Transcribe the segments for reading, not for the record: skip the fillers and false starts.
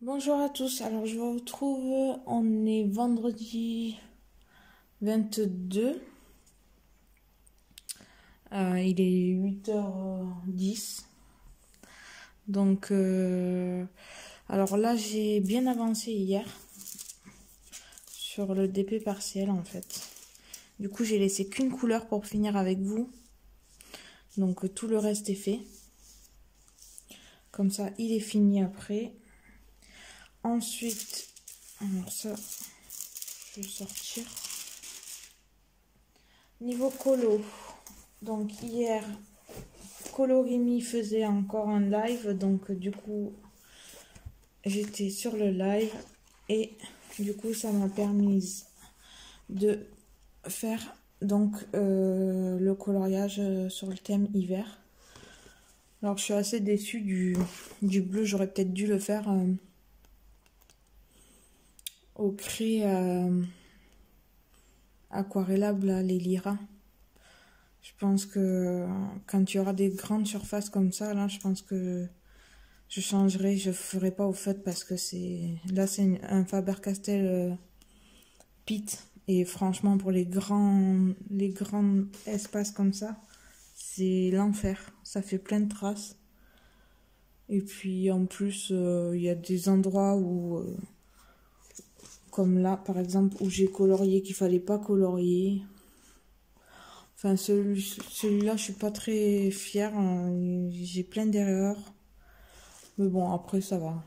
Bonjour à tous, alors je vous retrouve, on est vendredi 22, il est 8h10, donc alors là j'ai bien avancé hier sur le DP partiel en fait. Du coup j'ai laissé qu'une couleur pour finir avec vous, donc tout le reste est fait, comme ça il est fini après. Ensuite, alors ça je vais sortir. Niveau colo, donc hier Colorimi faisait encore un live, donc du coup j'étais sur le live et du coup ça m'a permis de faire donc le coloriage sur le thème hiver. Alors je suis assez déçue du bleu, j'aurais peut-être dû le faire au craie aquarellable, là, les liras. Je pense que quand il y aura des grandes surfaces comme ça, là, je pense que je changerai, je ferai pas au fait parce que là c'est un Faber-Castell Pit et franchement pour les grands espaces comme ça, c'est l'enfer. Ça fait plein de traces. Et puis en plus, il y a des endroits où comme là par exemple où j'ai colorié qu'il fallait pas colorier. Enfin celui-là je suis pas très fière, hein. J'ai plein d'erreurs. Mais bon après ça va.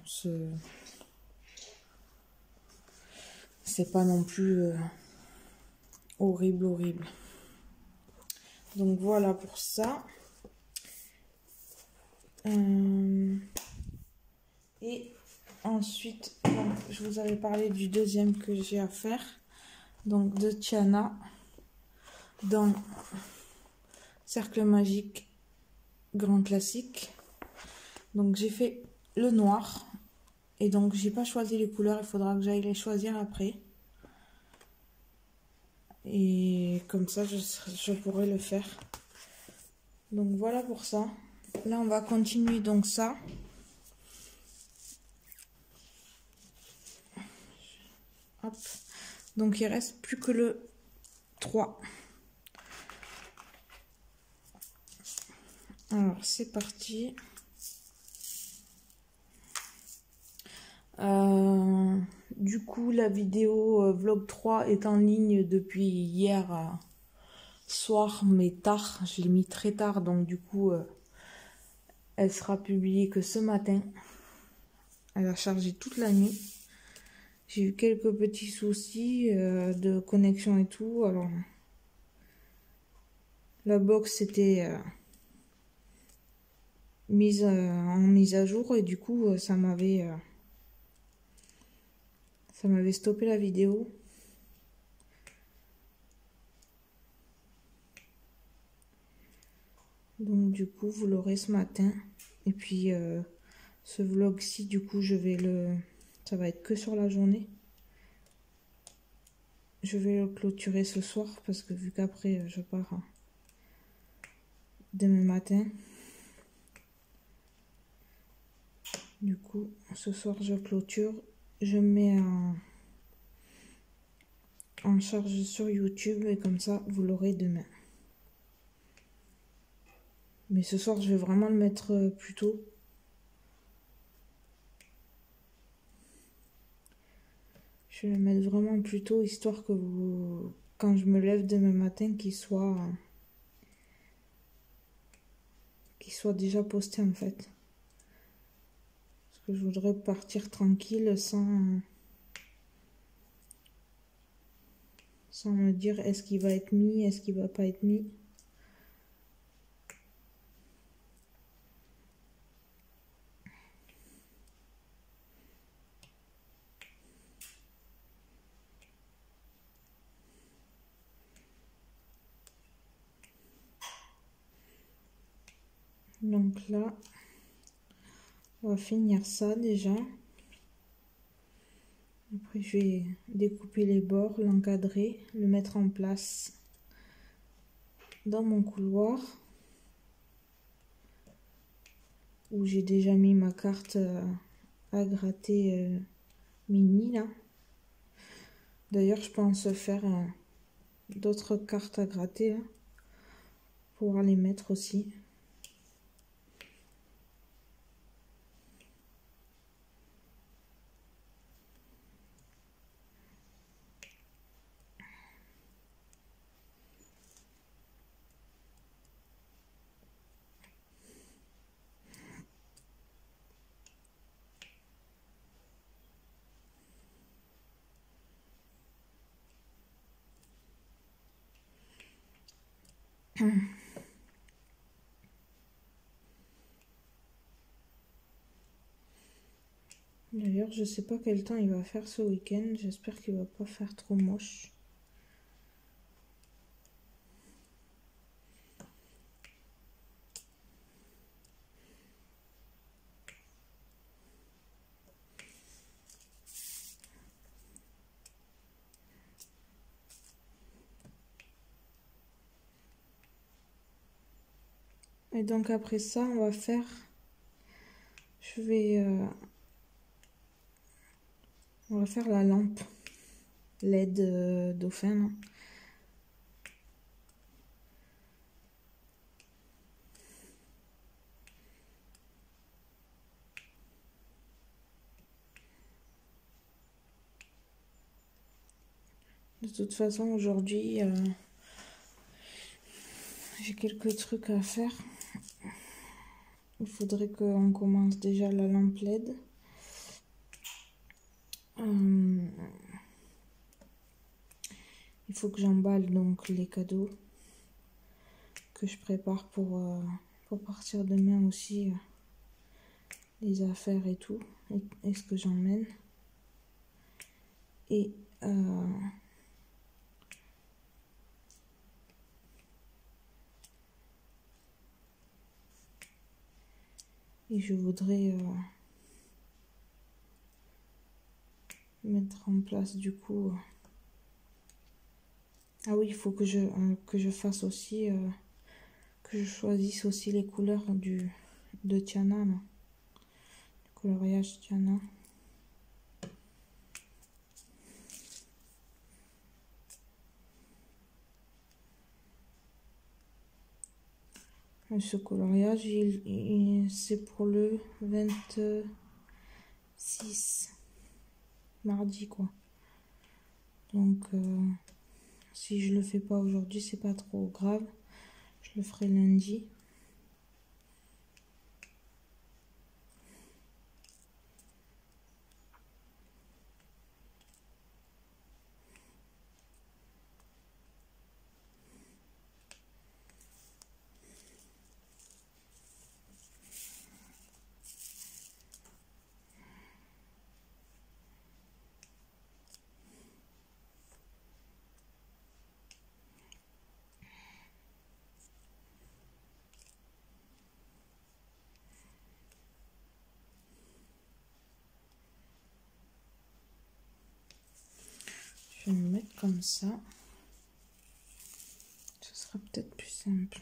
C'est pas non plus horrible. Donc voilà pour ça. Et ensuite, donc, je vous avais parlé du deuxième que j'ai à faire. Donc de Tiana dans Cercle Magique Grand Classique. Donc j'ai fait le noir. Et donc j'ai pas choisi les couleurs, il faudra que j'aille les choisir après. Et comme ça je pourrai le faire. Donc voilà pour ça. Là on va continuer donc ça. Hop. Donc il reste plus que le 3. Alors c'est parti. Du coup la vidéo vlog 3 est en ligne depuis hier soir, mais tard. Je l'ai mis très tard, donc du coup elle sera publiée que ce matin. Elle a chargé toute la nuit. J'ai eu quelques petits soucis de connexion et tout. Alors la box était en mise à jour et du coup ça m'avait stoppé la vidéo. Donc du coup vous l'aurez ce matin. Et puis ce vlog-ci du coup ça va être que sur la journée. Je vais le clôturer ce soir parce que vu qu'après je pars demain matin. Du coup ce soir je clôture. Je mets en charge sur YouTube et comme ça vous l'aurez demain. Mais ce soir je vais vraiment le mettre plus tôt. Je vais le mettre vraiment plus tôt histoire que quand je me lève demain matin qu'il soit déjà posté en fait. Parce que je voudrais partir tranquille sans me dire est-ce qu'il va être mis, est-ce qu'il va pas être mis. Donc là, on va finir ça déjà. Après, je vais découper les bords, l'encadrer, le mettre en place dans mon couloir où j'ai déjà mis ma carte à gratter mini là. D'ailleurs, je pense faire d'autres cartes à gratter là, pour pouvoir les mettre aussi. D'ailleurs, je sais pas quel temps il va faire ce week-end. J'espère qu'il va pas faire trop moche. Et donc après ça, on va faire... On va faire la lampe LED dauphin. Là. De toute façon, aujourd'hui, j'ai quelques trucs à faire. Il faudrait qu'on commence déjà la lampe LED. Il faut que j'emballe donc les cadeaux que je prépare pour partir demain aussi. Les affaires et tout. Et ce que j'emmène. Et je voudrais mettre en place du coup... Ah oui, il faut que je fasse aussi... que je choisisse aussi les couleurs de Tiana. Là. Le coloriage Tiana. Et ce coloriage, c'est pour le 26 mardi quoi. Donc si je le fais pas aujourd'hui, c'est pas trop grave. Je le ferai lundi. Je vais me mettre comme ça. Ce sera peut-être plus simple.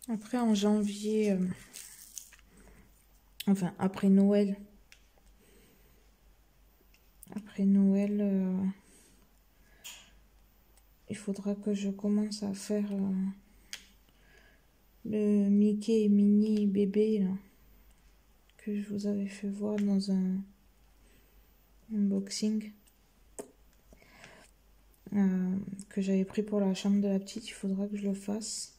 Après en janvier, enfin après Noël, il faudra que je commence à faire le Mickey et Minnie bébé là, que je vous avais fait voir unboxing que j'avais pris pour la chambre de la petite. Il faudra que je le fasse.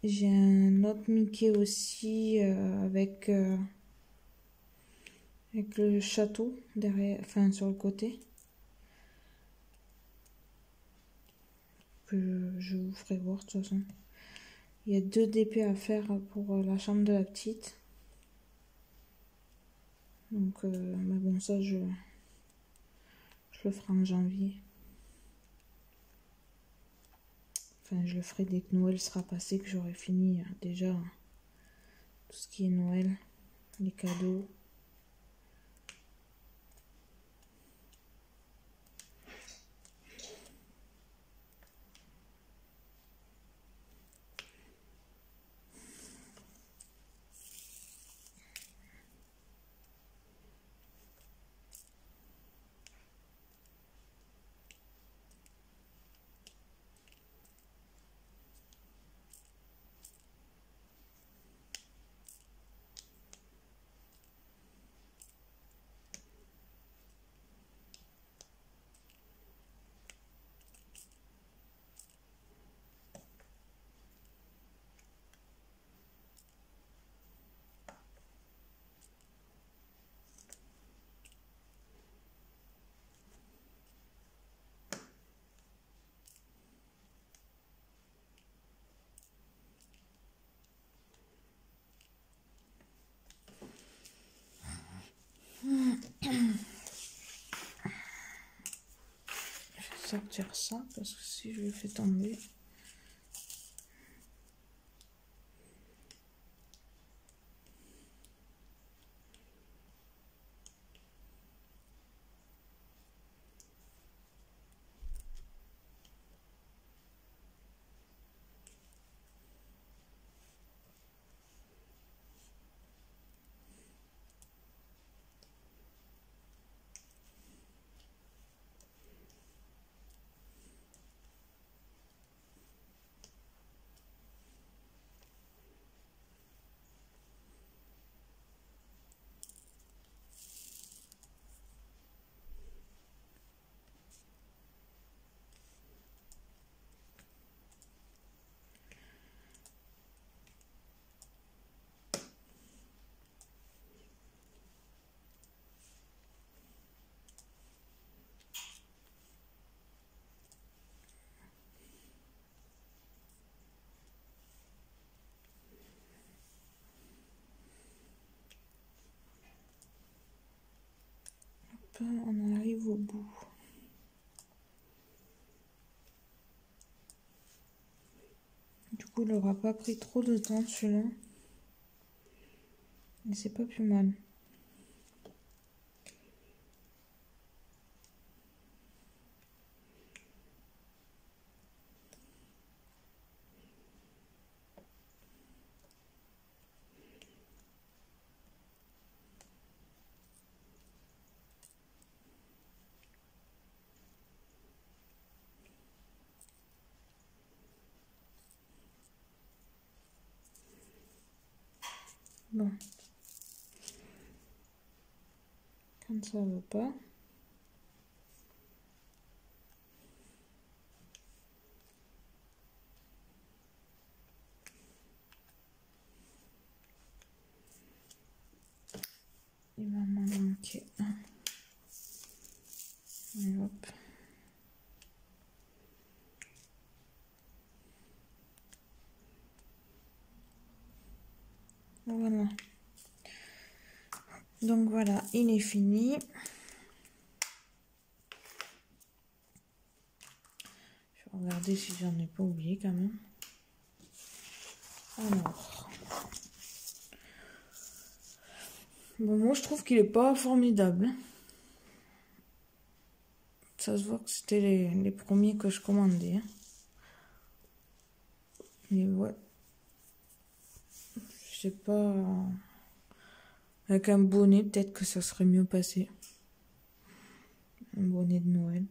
J'ai un autre Mickey aussi avec le château derrière, enfin sur le côté. Que je vous ferai voir de toute façon. Il y a 2 DP à faire pour la chambre de la petite. Donc, mais bon, ça je le ferai en janvier. Enfin, je le ferai dès que Noël sera passé, que j'aurai fini déjà tout ce qui est Noël, les cadeaux. Je vais sortir ça parce que si je le fais tomber. On arrive au bout. Du coup, il n'aura pas pris trop de temps celui-là. Mais c'est pas plus mal. Bon. Quand ça veut pas. Il va m'en manquer un. Et hop. Voilà. Donc voilà, il est fini. Je vais regarder si j'en ai pas oublié quand même. Alors. Bon, moi je trouve qu'il est pas formidable. Ça se voit que c'était les premiers que je commandais. Mais ouais. Je sais pas. Avec un bonnet, peut-être que ça serait mieux passé. Un bonnet de Noël.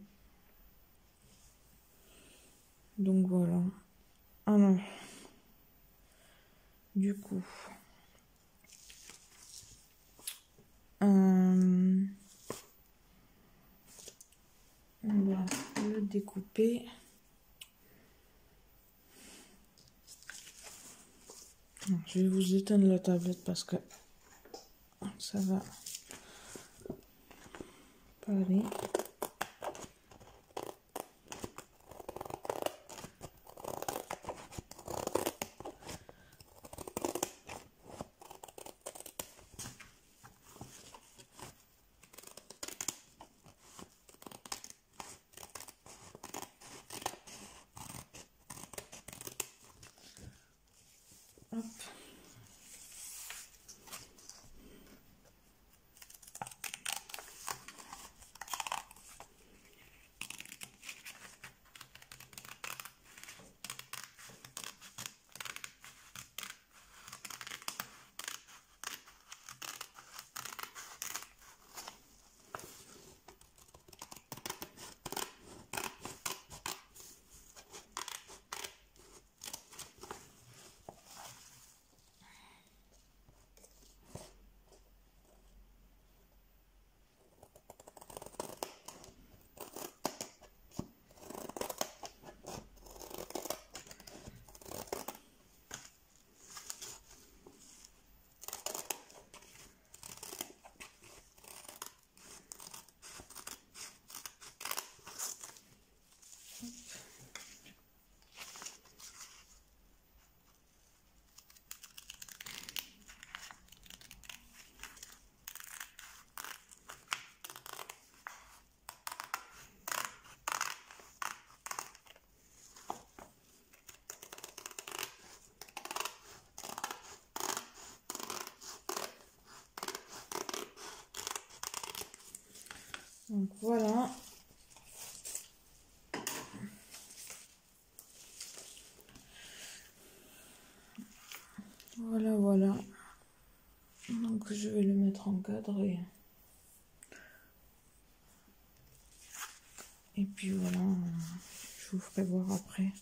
Donc voilà. Alors. Du coup. découper. Non, je vais vous éteindre la tablette parce que ça va pas aller. Hop. Donc voilà. Voilà. Donc je vais le mettre en cadre et puis voilà, je vous ferai voir après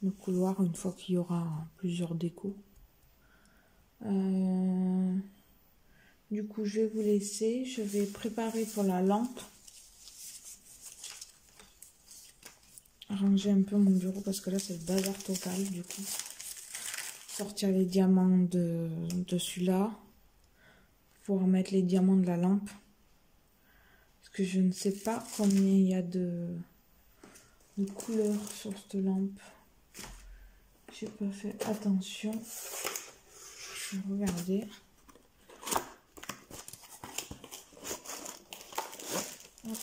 le couloir une fois qu'il y aura plusieurs décos. Du coup, je vais vous laisser. Je vais préparer pour la lampe. Ranger un peu mon bureau parce que là, c'est le bazar total du coup. Sortir les diamants de celui-là. Pouvoir mettre les diamants de la lampe. Parce que je ne sais pas combien il y a de couleurs sur cette lampe. J'ai pas fait attention. Je vais regarder. Hop.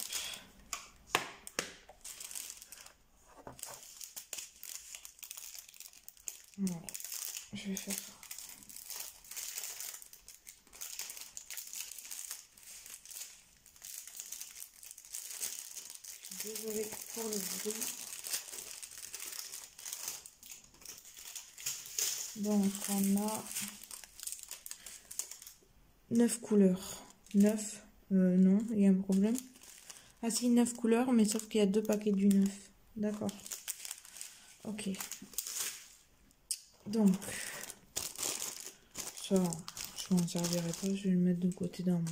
Voilà. Je vais faire ça. Désolée pour le bruit. Donc on a 9 couleurs. 9 non, il y a un problème. Ah si, 9 couleurs, mais sauf qu'il y a 2 paquets du 9. D'accord. Ok. Donc, ça, je m'en servirai pas. Je vais le mettre de côté dans mon...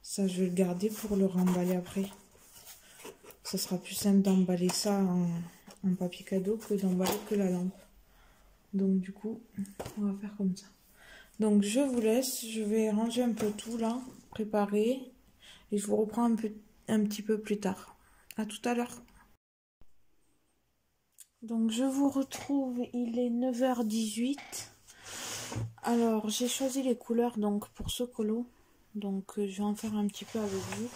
Ça, je vais le garder pour le remballer après. Ça sera plus simple d'emballer ça en papier cadeau que d'emballer que la lampe. Donc du coup, on va faire comme ça. Donc je vous laisse. Je vais ranger un peu tout là, préparer. Et je vous reprends un petit peu plus tard. À tout à l'heure. Donc je vous retrouve, il est 9h18. Alors j'ai choisi les couleurs donc pour ce colo. Donc je vais en faire un petit peu avec vous.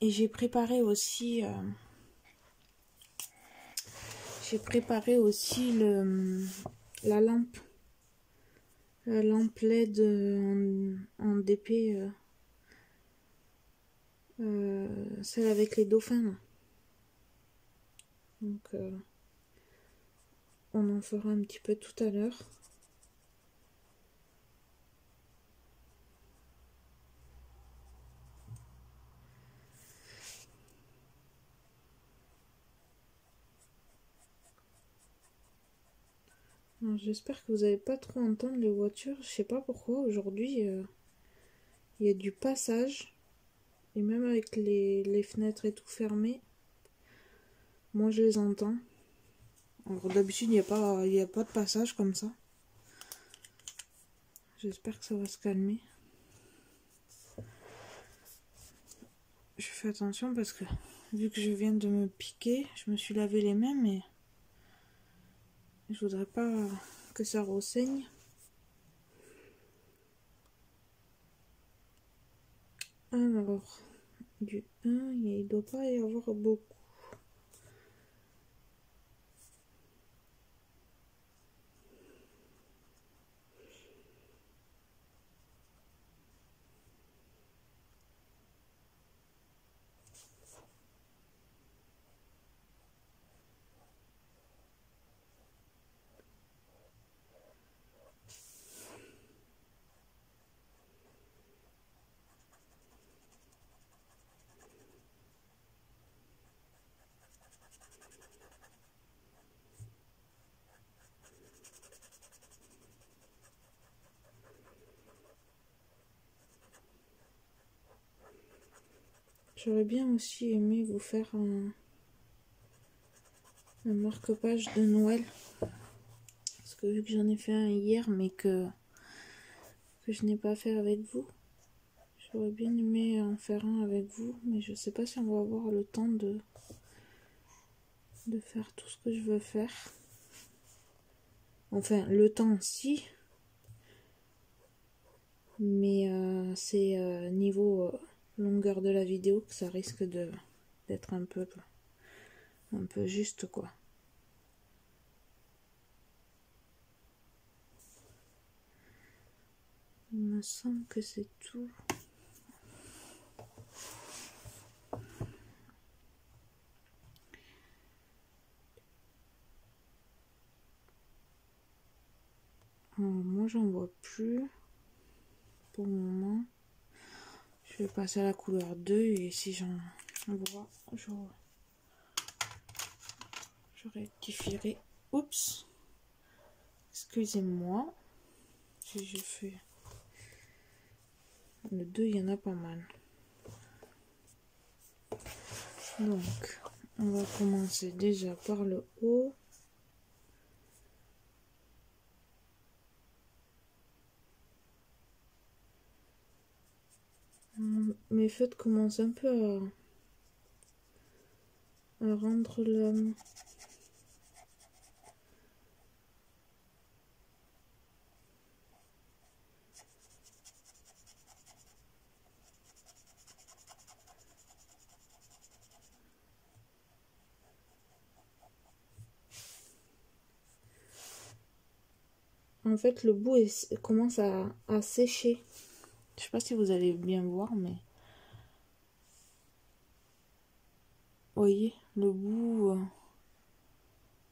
Et j'ai préparé aussi la lampe. La lampe LED en DP. Celle avec les dauphins là. Donc on en fera un petit peu tout à l'heure. J'espère que vous n'allez pas trop entendre les voitures. Je sais pas pourquoi aujourd'hui il y a du passage. Et même avec les fenêtres et tout fermées, moi je les entends. Alors d'habitude, il y a pas de passage comme ça. J'espère que ça va se calmer. Je fais attention parce que vu que je viens de me piquer, je me suis lavé les mains, mais je voudrais pas que ça ressaigne. Alors, du 1, il doit pas y avoir beaucoup. J'aurais bien aussi aimé vous faire un marque-page de Noël. Parce que vu que j'en ai fait un hier, mais que je n'ai pas fait avec vous, j'aurais bien aimé en faire un avec vous, mais je sais pas si on va avoir le temps de faire tout ce que je veux faire. Enfin, le temps, si. Mais c'est niveau longueur de la vidéo que ça risque d'être un peu juste, quoi. Il me semble que c'est tout. Alors, moi, j'en vois plus pour le moment. Je vais passer à la couleur 2 et si j'en vois, je rectifierai. Oups, excusez-moi. Si je fais le 2, il y en a pas mal. Donc, on va commencer déjà par le haut. Mes feutres commencent un peu à rendre l'homme. En fait, le bout commence à sécher. Je sais pas si vous allez bien voir, mais voyez, le bout,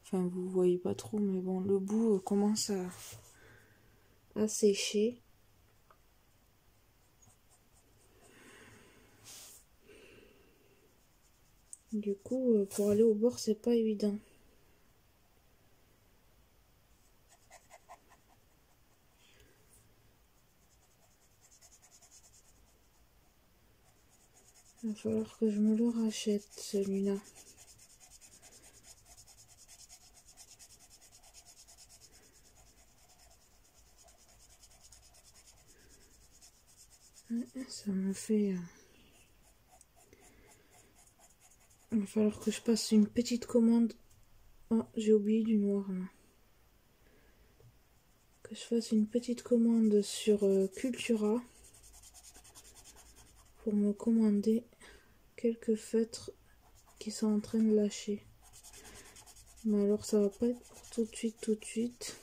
enfin vous voyez pas trop, mais bon, le bout commence à sécher. Du coup, pour aller au bord, c'est pas évident. Il va falloir que je me le rachète, celui-là. Ça me fait... Il va falloir que je passe une petite commande. Oh, j'ai oublié du noir, là. Que je fasse une petite commande sur Cultura pour me commander quelques feutres qui sont en train de lâcher. Mais alors ça va pas être pour tout de suite.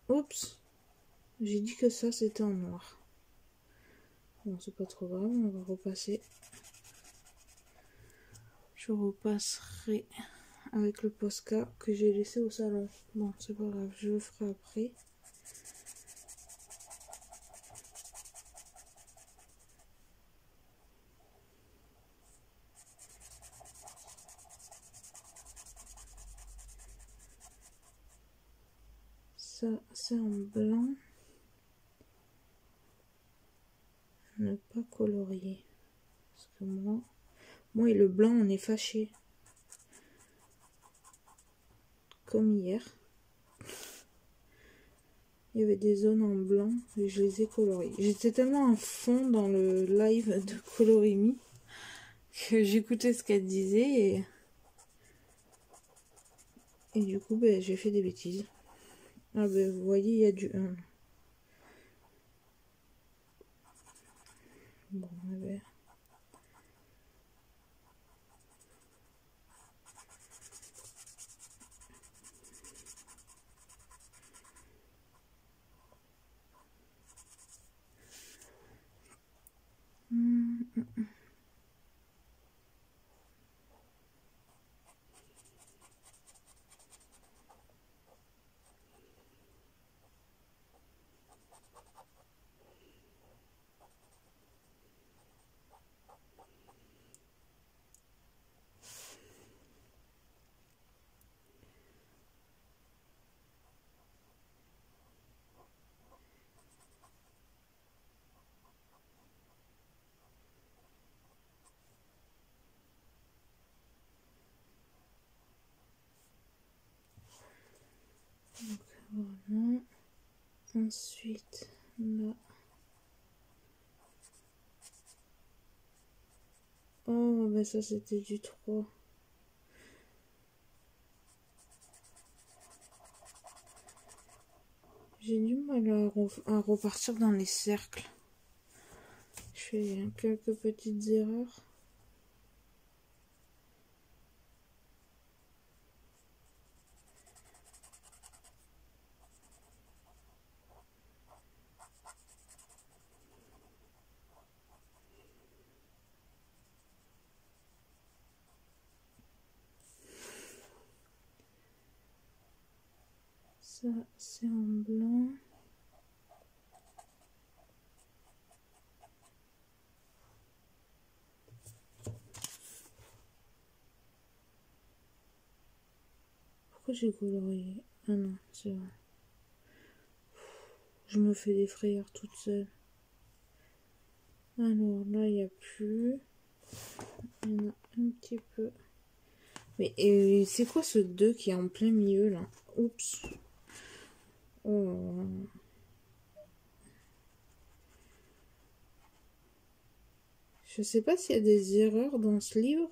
Oups, j'ai dit que ça c'était en noir. Bon, c'est pas trop grave, on va repasser. Je repasserai avec le Posca que j'ai laissé au salon. Bon, c'est pas grave, je le ferai après. Ça, c'est en blanc. Ne pas colorier. Parce que moi et le blanc, on est fâchés. Comme hier. Il y avait des zones en blanc et je les ai coloriées. J'étais tellement à fond dans le live de Colorimie que j'écoutais ce qu'elle disait et du coup ben, j'ai fait des bêtises. Ah ben vous voyez il y a du 1. Bon ben. Donc voilà. Ensuite là. Oh ben ça c'était du 3. J'ai du mal à repartir dans les cercles. Je fais quelques petites erreurs. Ça, c'est en blanc. Pourquoi j'ai colorié? Ah non, c'est vrai. Je me fais des frayeurs toute seule. Alors là, il n'y a plus. Il y en a un petit peu. Mais c'est quoi ce 2 qui est en plein milieu là? Oups. Oh. Je sais pas s'il y a des erreurs dans ce livre.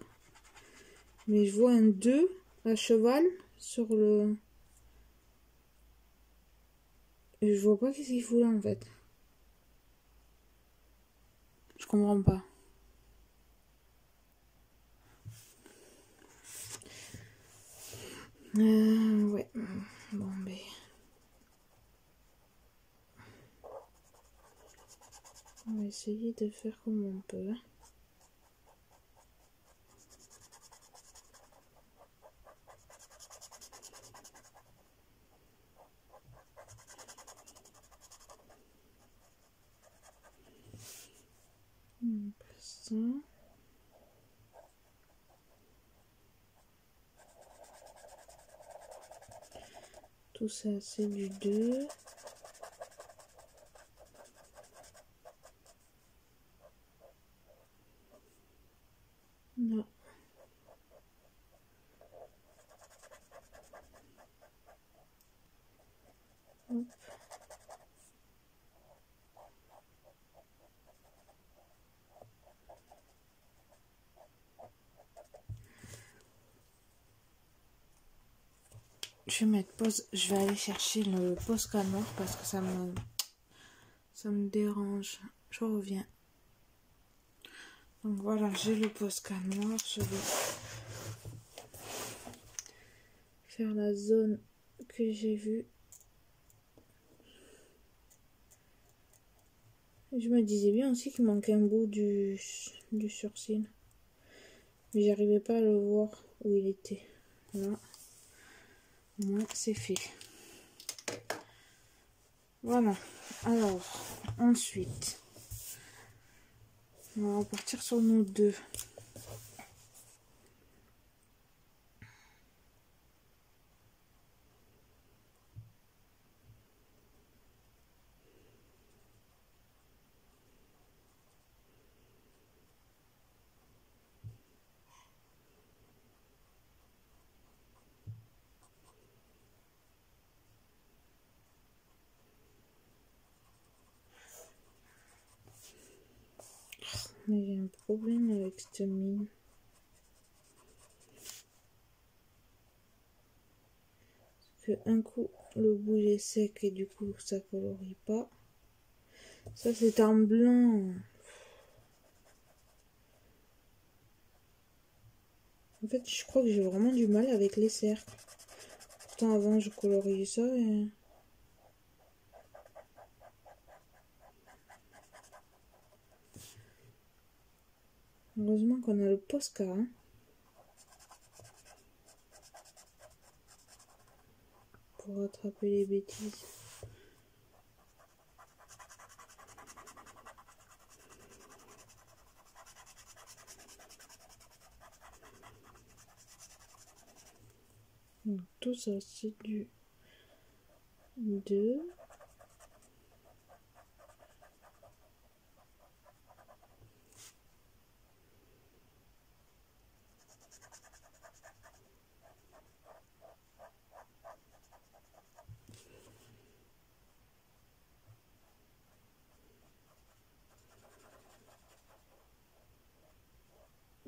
Mais je vois un 2 à cheval sur le... Et je vois pas qu'est-ce qu'il fout là en fait. Je comprends pas. Ouais. Bon, ben... On va essayer de faire comme on peut. Ça. Tout ça, c'est du 2. Non. Hop. Je vais mettre pause. Je vais aller chercher le Posca noir parce que ça me dérange. Je reviens. Donc voilà, j'ai le Posca noir. Je vais faire la zone que j'ai vue. Je me disais bien aussi qu'il manquait un bout du sourcil. Mais j'arrivais pas à le voir où il était. Là. Moi, c'est fait. Voilà. Alors, ensuite, on va repartir sur nos 2. Mais j'ai un problème avec cette mine. Parce que un coup, le bout est sec et du coup, ça colorie pas. Ça, c'est un blanc. En fait, je crois que j'ai vraiment du mal avec les cercles. Pourtant, avant, je coloriais ça et... Heureusement qu'on a le Posca, hein, pour rattraper les bêtises. Donc, tout ça, c'est du 2.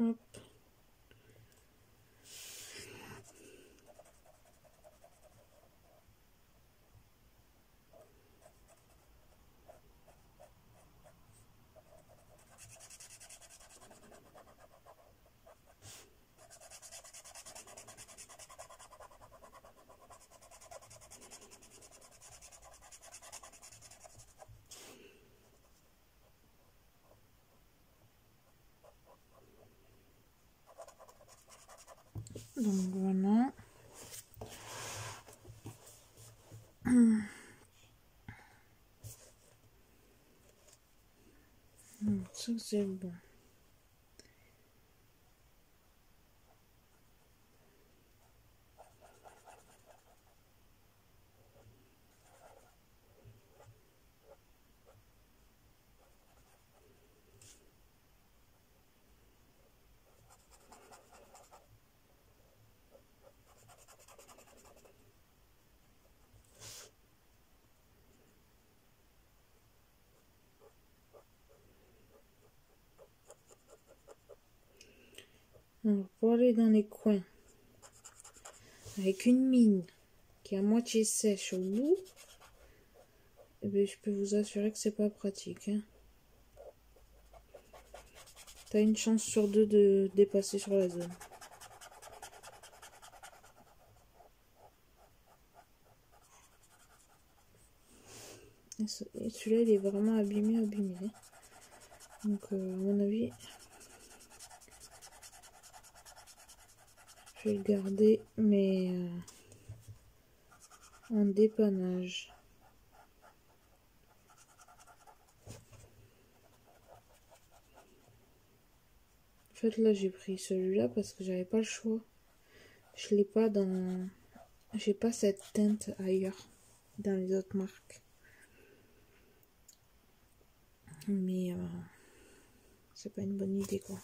Hop. Donc voilà. Donc, ça c'est bon. Alors, pour aller dans les coins, avec une mine qui est à moitié sèche au bout, eh bien, je peux vous assurer que c'est pas pratique, hein. T'as une chance sur 2 de dépasser sur la zone. Et celui-là, il est vraiment abîmé, abîmé, hein. Donc, à mon avis, je vais le garder, mais en dépannage. En fait, là, j'ai pris celui-là parce que j'avais pas le choix. Je l'ai pas dans... J'ai pas cette teinte ailleurs, dans les autres marques. Mais c'est pas une bonne idée, quoi.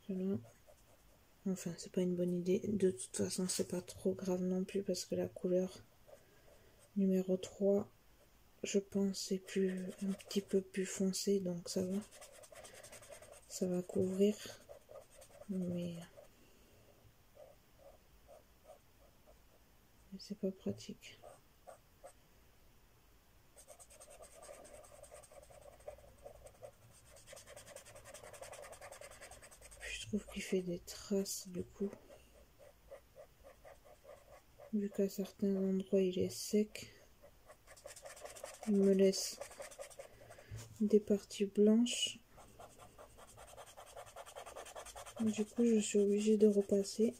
Voilà. Enfin, c'est pas une bonne idée. De toute façon, c'est pas trop grave non plus parce que la couleur numéro 3, je pense, c'est plus un petit peu plus foncé, donc ça va. Ça va couvrir. Mais c'est pas pratique. Puis je trouve qu'il fait des traces du coup. Vu qu'à certains endroits il est sec, il me laisse des parties blanches. Du coup, je suis obligée de repasser.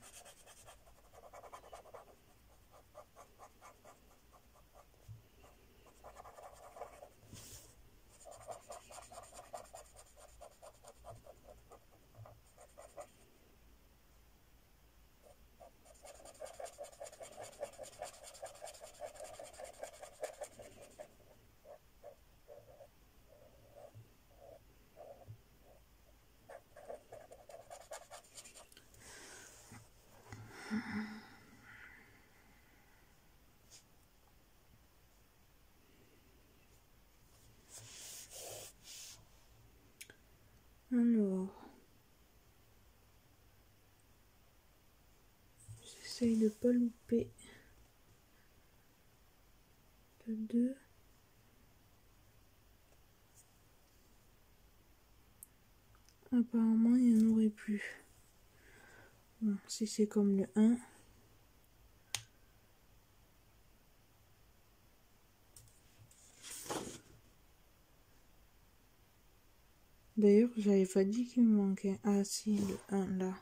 Alors, j'essaye de pas louper. Le 2. Apparemment, il n'y en aurait plus. Bon, si c'est comme le 1. D'ailleurs, j'avais pas dit qu'il me manquait. Ah si, le 1 là.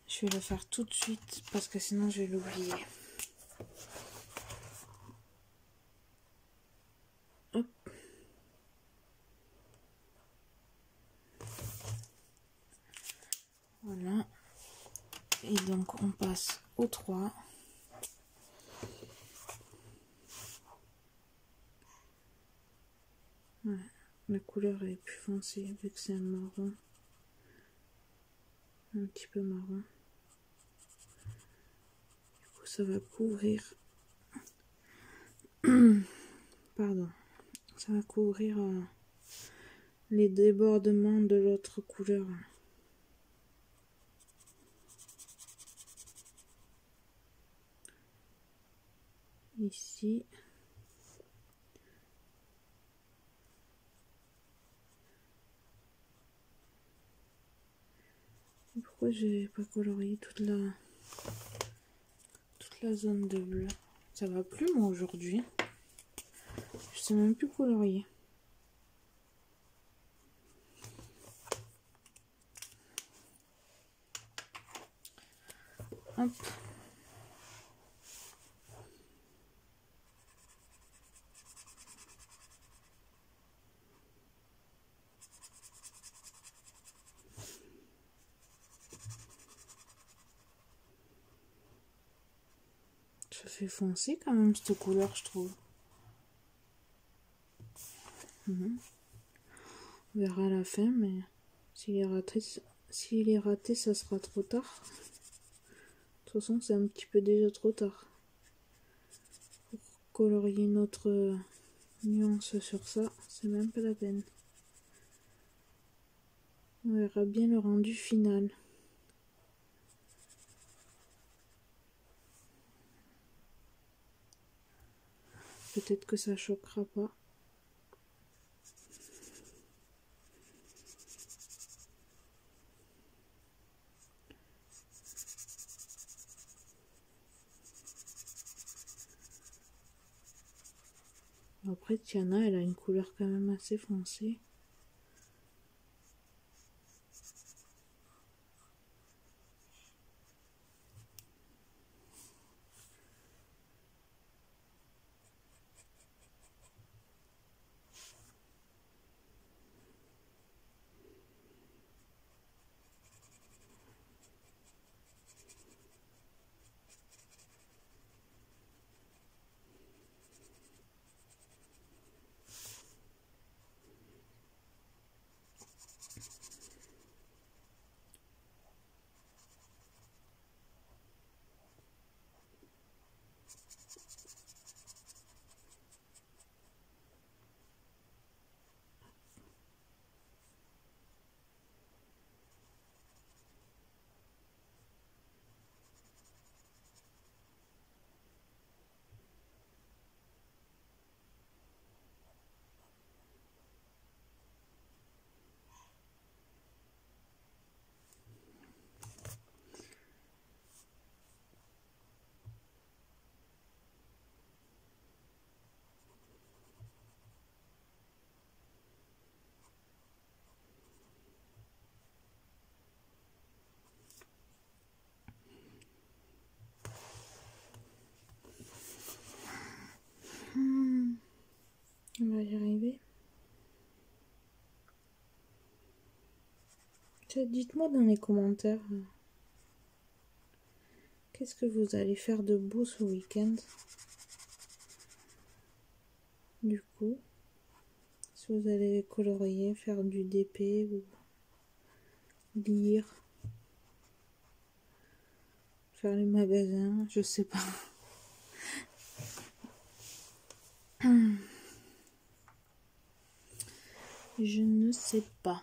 Je vais le faire tout de suite parce que sinon je vais l'oublier. Hop. Voilà. Et donc on passe au 3. Ouais. La couleur est plus foncée vu que c'est un marron. Un petit peu marron. Du coup ça va couvrir. Pardon. Ça va couvrir les débordements de l'autre couleur. Ici. Pourquoi j'ai pas colorié toute la zone de bleu? Ça va plus moi aujourd'hui. Je sais même plus colorier. Hop. Ça fait foncer quand même cette couleur, je trouve. On verra à la fin, mais s'il est raté, ça sera trop tard. De toute façon, c'est un petit peu déjà trop tard. Pour colorier une autre nuance sur ça, c'est même pas la peine. On verra bien le rendu final. Peut-être que ça choquera pas. Après, Tiana, elle a une couleur quand même assez foncée. On va y arriver. Dites-moi dans les commentaires qu'est-ce que vous allez faire de beau ce week-end. Du coup, si vous allez colorier, faire du DP ou lire, faire les magasins, je sais pas. Je ne sais pas.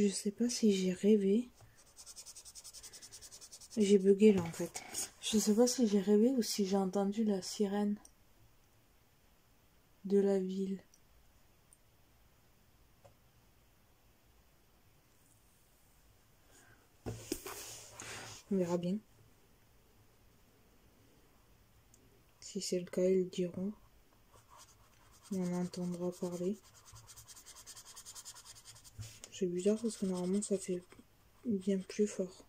Je sais pas si j'ai rêvé. J'ai bugué là en fait. Je sais pas si j'ai rêvé ou si j'ai entendu la sirène de la ville. On verra bien. Si c'est le cas, ils diront. On en entendra parler. C'est bizarre parce que normalement ça fait bien plus fort.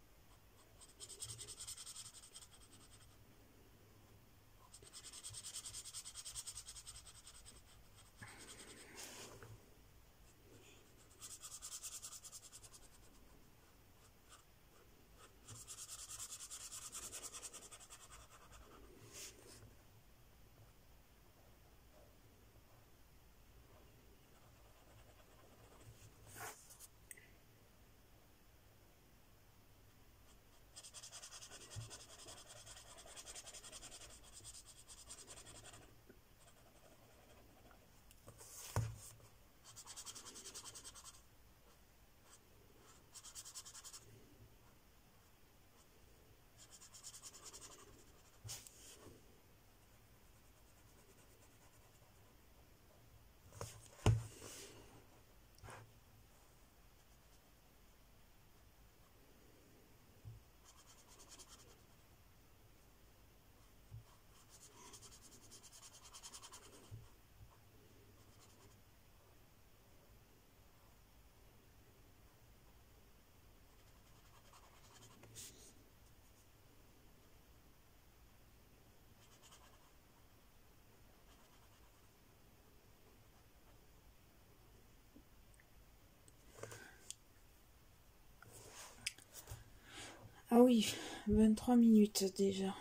Ah oui, 23 minutes déjà.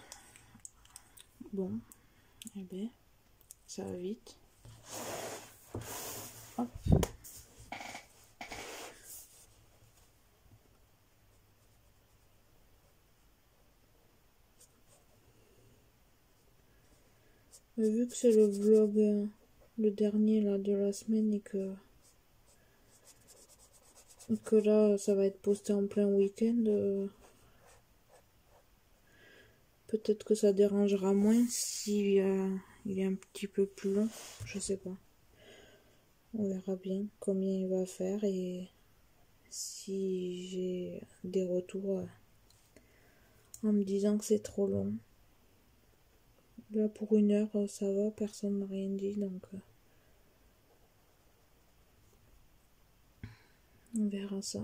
Bon, eh bien, ça va vite. Hop. Mais vu que c'est le vlog, le dernier là de la semaine et que là ça va être posté en plein week-end, peut-être que ça dérangera moins si il est un petit peu plus long, je sais pas. On verra bien combien il va faire et si j'ai des retours en me disant que c'est trop long. Là pour 1 heure ça va, personne n'a rien dit donc on verra ça.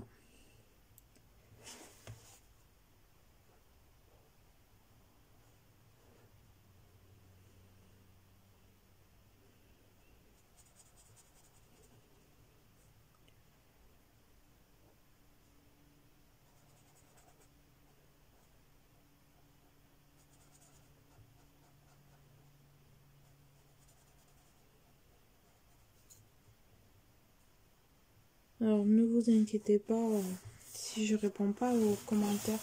Alors ne vous inquiétez pas si je réponds pas aux commentaires.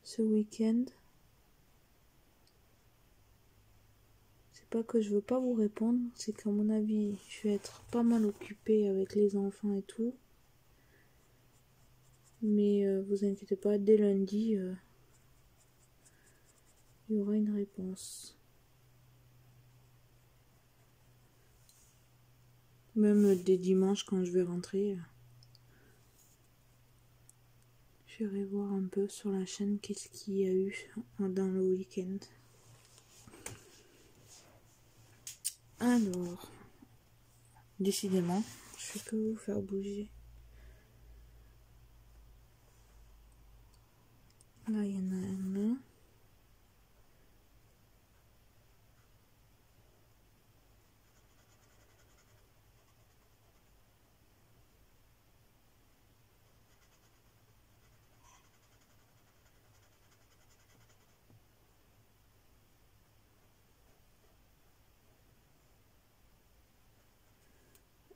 Ce week-end, c'est pas que je veux pas vous répondre, c'est qu'à mon avis, je vais être pas mal occupée avec les enfants et tout. Mais vous inquiétez pas, dès lundi, il y aura une réponse. Même dès dimanche quand je vais rentrer, j'irai voir un peu sur la chaîne qu'est-ce qu'il y a eu dans le week-end. Alors, décidément, je fais que vous faire bouger. Là, il y en a un là.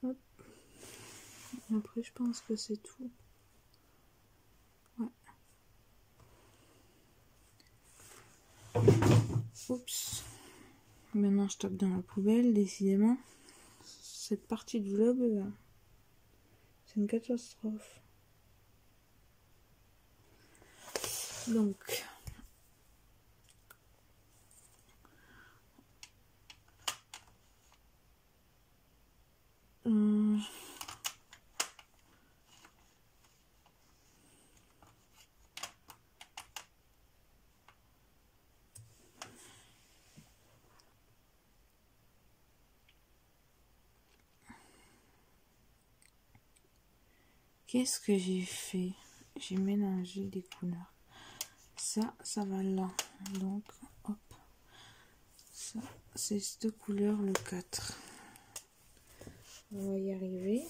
Hop. Après, je pense que c'est tout. Ouais. Oups. Maintenant, je tape dans la poubelle, décidément. cette partie de vlog là. C'est une catastrophe. Donc, qu'est-ce que j'ai fait? J'ai mélangé des couleurs. Ça va là. Donc, hop. Ça, c'est cette couleur, le 4. On va y arriver.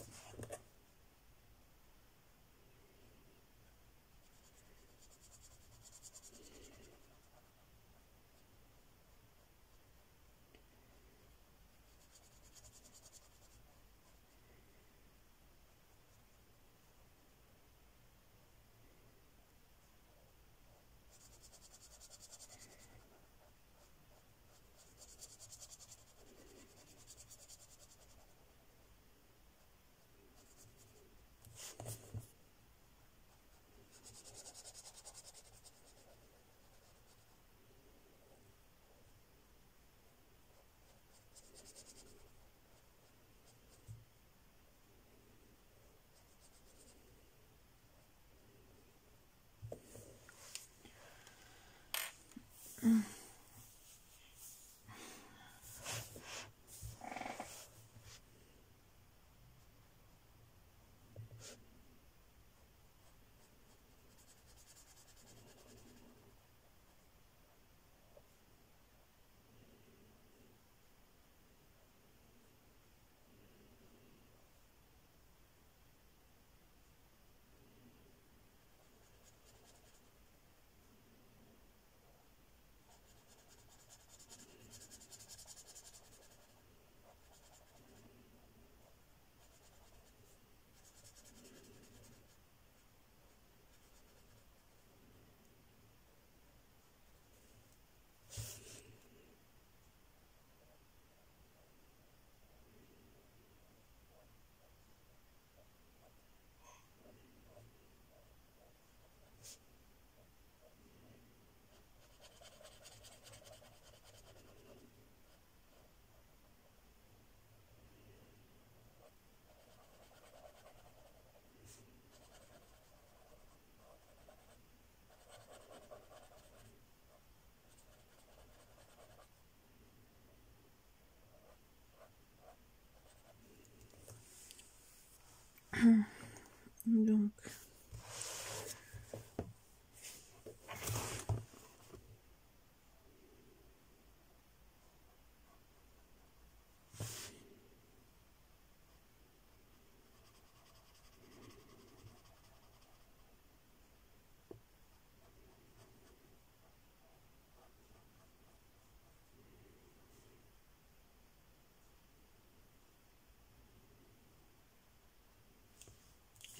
Donc,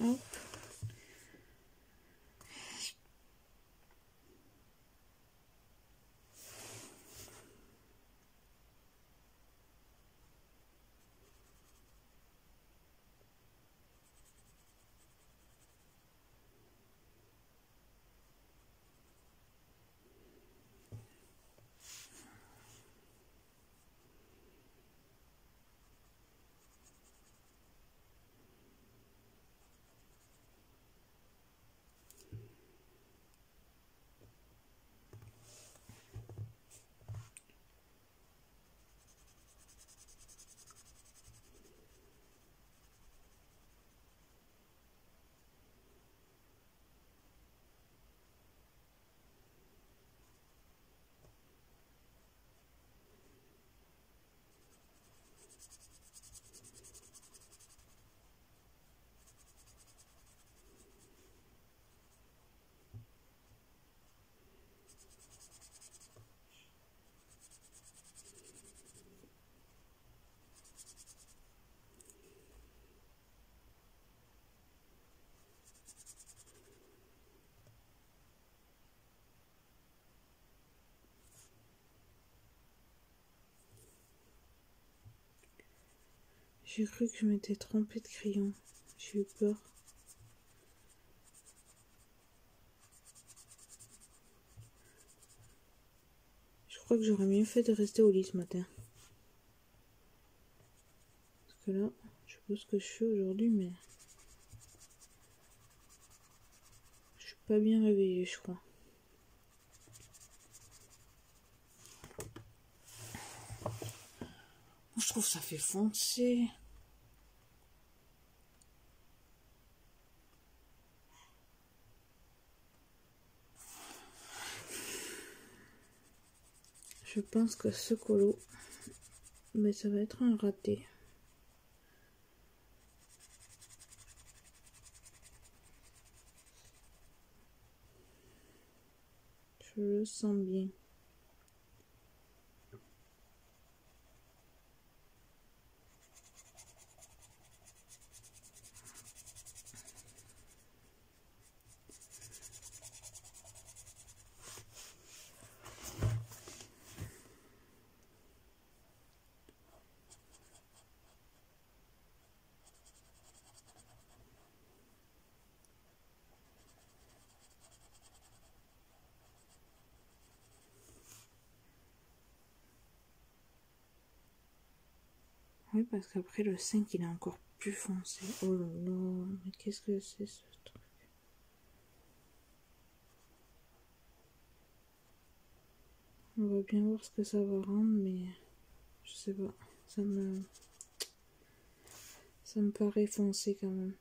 hop. J'ai cru que je m'étais trompée de crayon. J'ai eu peur. Je crois que j'aurais mieux fait de rester au lit ce matin. Parce que là, je sais pas ce que je fais aujourd'hui, mais je suis pas bien réveillée, je crois. Je trouve que ça fait foncer. Je pense que ce colo, mais ça va être un raté. Je le sens bien. Oui, parce qu'après le 5, il est encore plus foncé. Oh là là, mais qu'est-ce que c'est ce truc? On va bien voir ce que ça va rendre, mais je sais pas. Ça me paraît foncé quand même.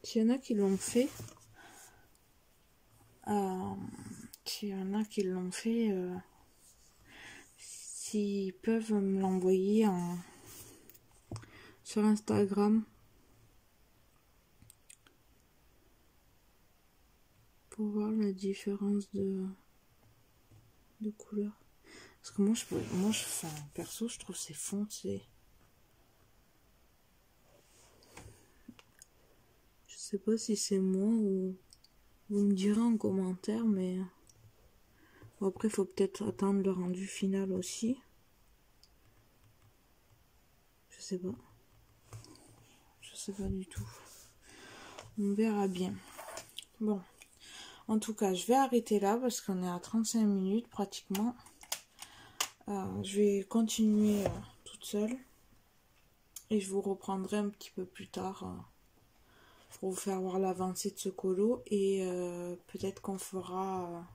S'il y en a qui l'ont fait, s'ils peuvent me l'envoyer sur Instagram pour voir la différence de couleur. Parce que perso, je trouve c'est foncé. Je sais pas si c'est moi ou vous me direz en commentaire, mais bon, après il faut peut-être attendre le rendu final aussi. Je sais pas. Je sais pas du tout. On verra bien. Bon. En tout cas, je vais arrêter là parce qu'on est à 35 minutes pratiquement. Je vais continuer toute seule. Et je vous reprendrai un petit peu plus tard pour vous faire voir l'avancée de ce colo. Et peut-être qu'on fera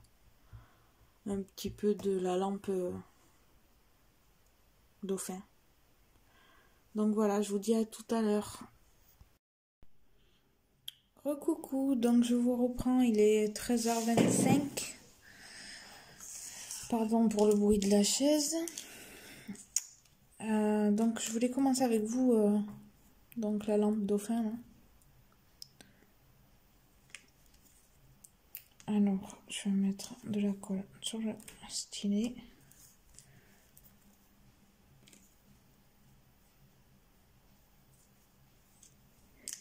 un petit peu de la lampe dauphin. Donc voilà, je vous dis à tout à l'heure. Recoucou, donc je vous reprends, il est 13h25. Pardon pour le bruit de la chaise. Donc je voulais commencer avec vous donc la lampe dauphin là. Alors je vais mettre de la colle sur le stylet.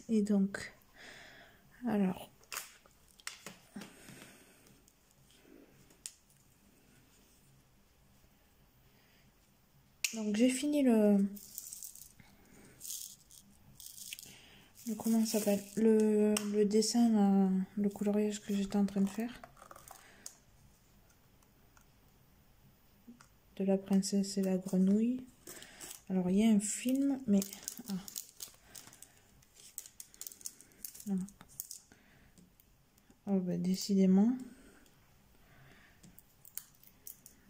Et donc alors donc j'ai fini le comment ça s'appelle le dessin, le coloriage que j'étais en train de faire de la princesse et la grenouille. Alors il y a un film, mais oh, bah, décidément.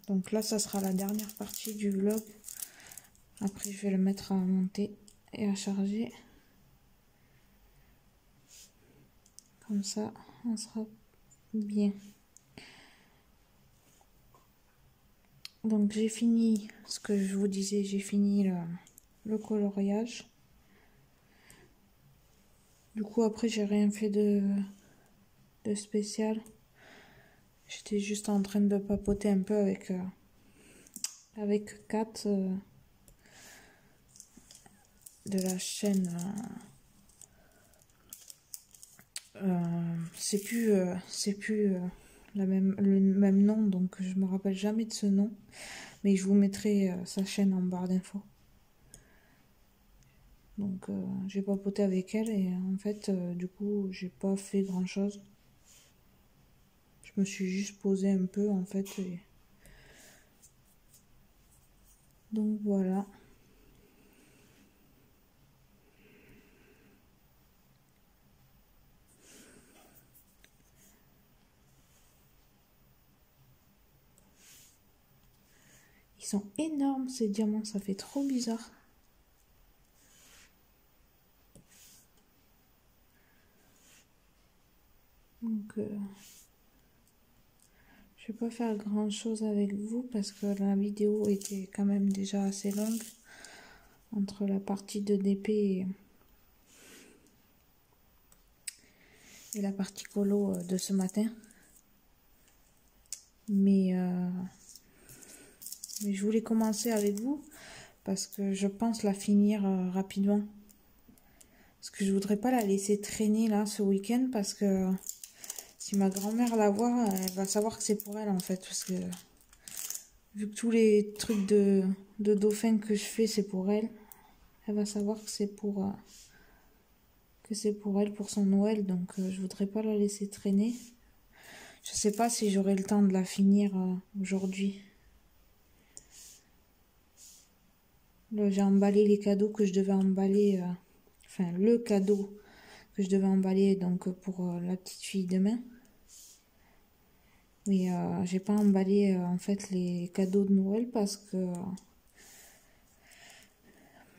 Donc là ça sera la dernière partie du vlog. Après je vais le mettre à monter et à charger. Comme ça, on sera bien. Donc j'ai fini ce que je vous disais, j'ai fini le coloriage. Du coup après j'ai rien fait de spécial. J'étais juste en train de papoter un peu avec Kat de la chaîne c'est plus le même nom, donc je me rappelle jamais de ce nom. Mais je vous mettrai sa chaîne en barre d'infos. Donc j'ai papoté avec elle et en fait du coup j'ai pas fait grand chose. Je me suis juste posée un peu en fait. Donc voilà. Ils sont énormes ces diamants, ça fait trop bizarre. Donc je vais pas faire grand chose avec vous parce que la vidéo était quand même déjà assez longue entre la partie de DP et la partie colo de ce matin. Mais je voulais commencer avec vous parce que je pense la finir rapidement. Parce que je voudrais pas la laisser traîner là ce week-end parce que si ma grand-mère la voit, elle va savoir que c'est pour elle en fait. Parce que vu que tous les trucs de dauphin que je fais c'est pour elle, elle va savoir que c'est pour elle pour son Noël. Donc je voudrais pas la laisser traîner. Je sais pas si j'aurai le temps de la finir aujourd'hui. Là, j'ai emballé les cadeaux que je devais emballer. Enfin, le cadeau que je devais emballer donc pour la petite fille demain. Mais j'ai pas emballé en fait les cadeaux de Noël parce que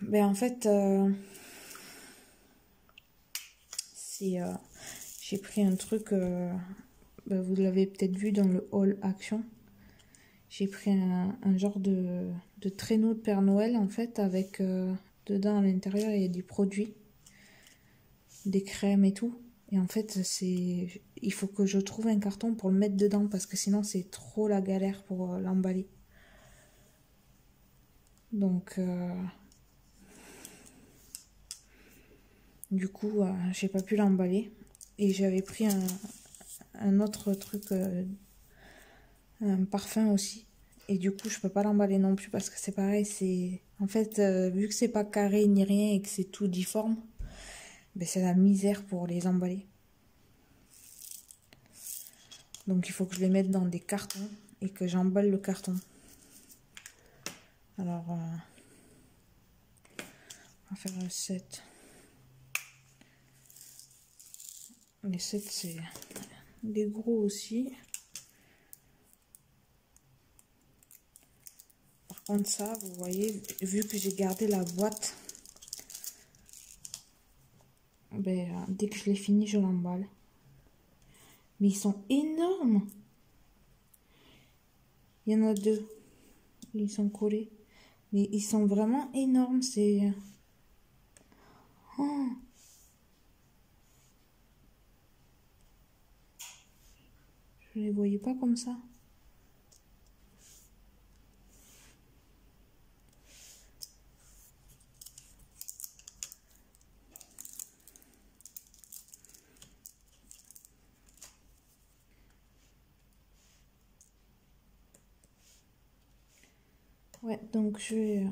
ben en fait c'est j'ai pris un truc ben, vous l'avez peut-être vu dans le haul action. J'ai pris un genre de traîneau de Père Noël en fait avec dedans à l'intérieur il y a des produits, des crèmes et tout. Et en fait il faut que je trouve un carton pour le mettre dedans parce que sinon c'est trop la galère pour l'emballer. Donc du coup j'ai pas pu l'emballer. Et j'avais pris un autre truc, un parfum aussi. Et du coup je peux pas l'emballer non plus parce que c'est pareil, c'est en fait vu que c'est pas carré ni rien et que c'est tout difforme, ben c'est la misère pour les emballer. Donc il faut que je les mette dans des cartons et que j'emballe le carton. Alors on va faire un 7. Les 7 c'est des gros aussi. Par contre ça, vous voyez, vu que j'ai gardé la boîte, ben, dès que je l'ai fini, je l'emballe. Mais ils sont énormes. Il y en a 2. Ils sont collés. Mais ils sont vraiment énormes. C'est... Oh. Je les voyais pas comme ça. Ouais, donc je vais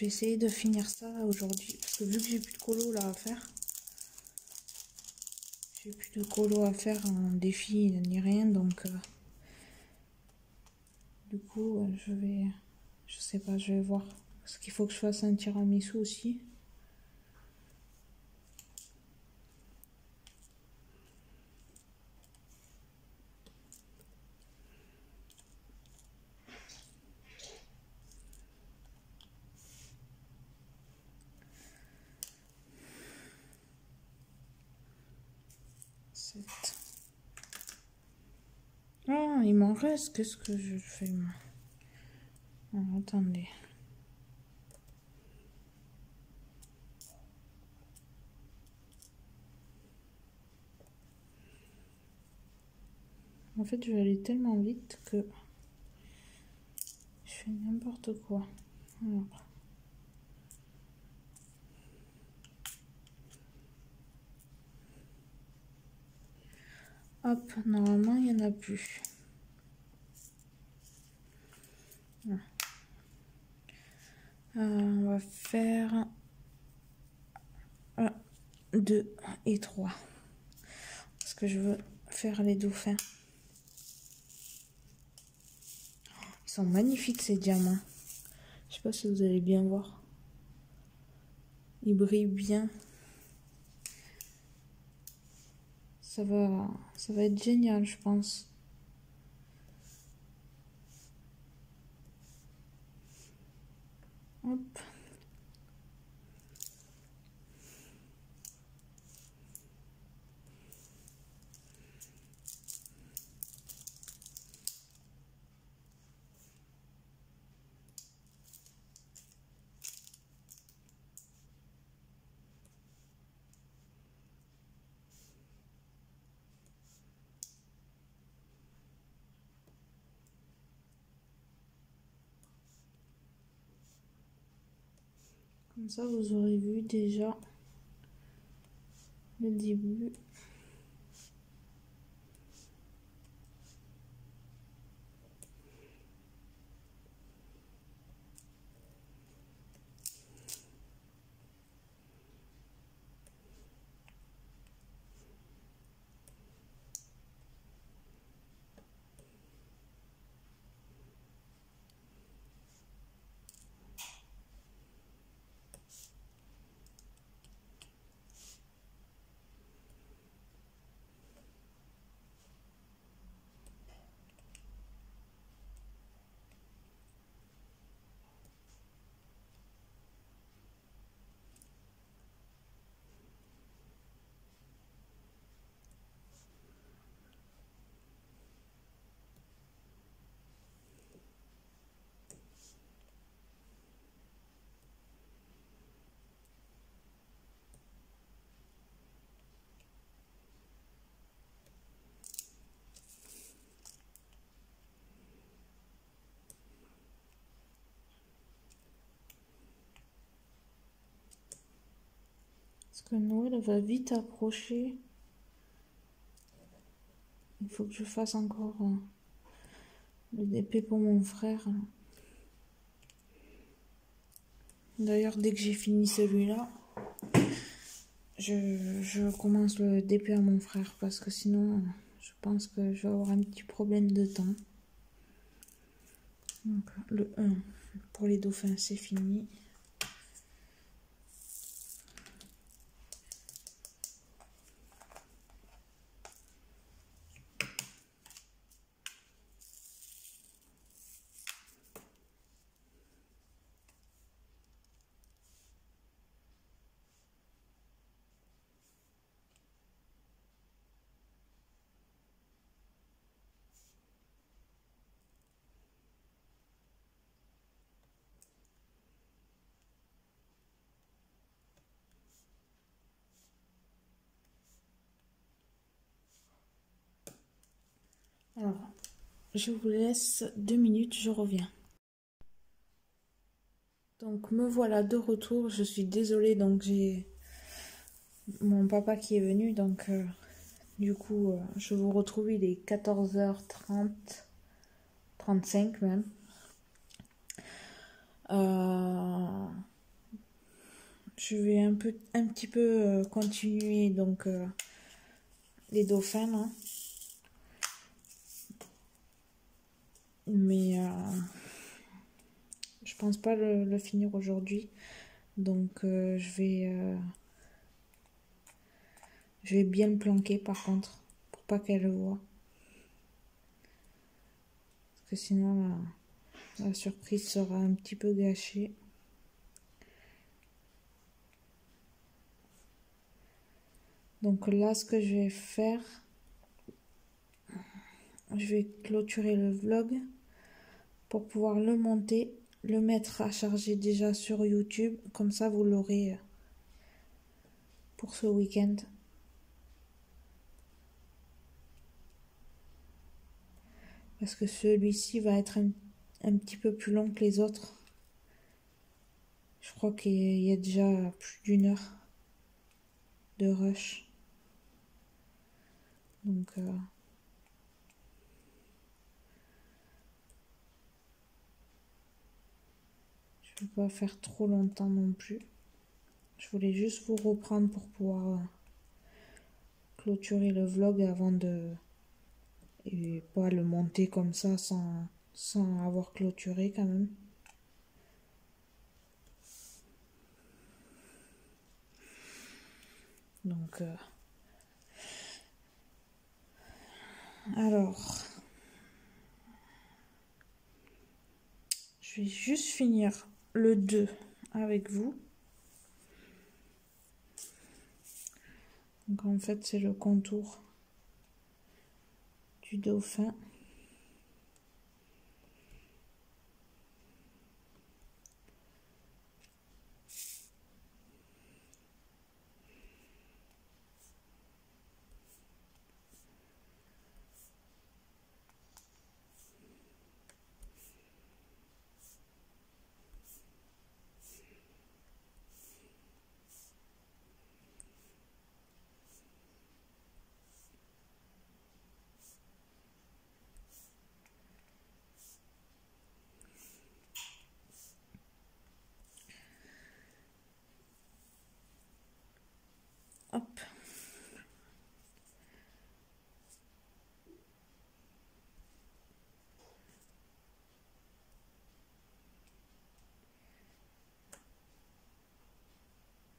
essayer de finir ça aujourd'hui. Parce que vu que j'ai plus de colo là à faire, j'ai plus de colo à faire en défi ni rien. Donc du coup, je sais pas, je vais voir. Parce qu'il faut que je fasse un tiramisu aussi. Ah, il m'en reste. Qu'est-ce que je fais moi? Oh, attendez. En fait, je vais aller tellement vite que je fais n'importe quoi. Alors. Hop, normalement, il n'y en a plus. Voilà. On va faire 1, 2 et 3. Parce que je veux faire les dauphins. Ils sont magnifiques ces diamants. Je sais pas si vous allez bien voir. Ils brillent bien. Ça va être génial, je pense. Hop. Comme ça, vous aurez vu déjà le début. Parce que Noël va vite approcher. Il faut que je fasse encore le DP pour mon frère. D'ailleurs, dès que j'ai fini celui-là, je commence le DP à mon frère. Parce que sinon, je pense que je vais avoir un petit problème de temps. Donc, le 1 pour les dauphins, c'est fini. Alors, je vous laisse 2 minutes, je reviens. Donc, me voilà de retour. Je suis désolée, donc j'ai mon papa qui est venu. Donc, du coup, je vous retrouve, il est 14h30, 35 même. Je vais un petit peu continuer donc les dauphins là. Mais je pense pas le finir aujourd'hui. Donc je vais bien le planquer par contre. Pour pas qu'elle le voie. Parce que sinon la surprise sera un petit peu gâchée. Donc là ce que je vais faire, je vais clôturer le vlog pour pouvoir le monter, le mettre à charger déjà sur YouTube. Comme ça vous l'aurez pour ce week-end. Parce que celui-ci va être un petit peu plus long que les autres. Je crois qu'il y a déjà plus d'1 heure de rush. Donc Je ne vais pas faire trop longtemps non plus. Je voulais juste vous reprendre pour pouvoir clôturer le vlog avant de... Et pas le monter comme ça sans avoir clôturé quand même. Donc... Alors... Je vais juste finir le 2 avec vous. Donc en fait c'est le contour du dauphin. Hop.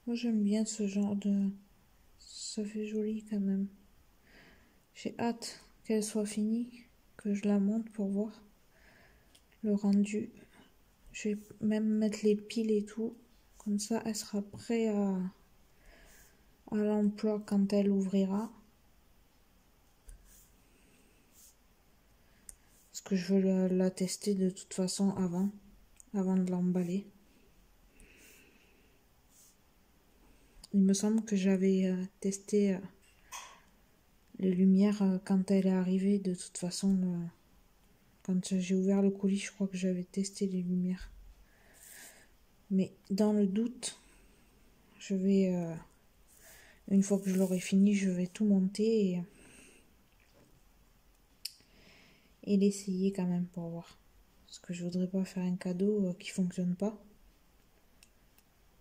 Moi j'aime bien ce genre de... Ça fait joli quand même. J'ai hâte qu'elle soit finie, que je la monte pour voir le rendu. Je vais même mettre les piles et tout. Comme ça, elle sera prête à l'emploi quand elle ouvrira. Parce que je veux la tester de toute façon avant de l'emballer. Il me semble que j'avais testé les lumières quand elle est arrivée. De toute façon, quand j'ai ouvert le colis, je crois que j'avais testé les lumières. Mais dans le doute, je vais, une fois que je l'aurai fini, je vais tout monter et l'essayer quand même pour voir. Parce que je voudrais pas faire un cadeau qui fonctionne pas.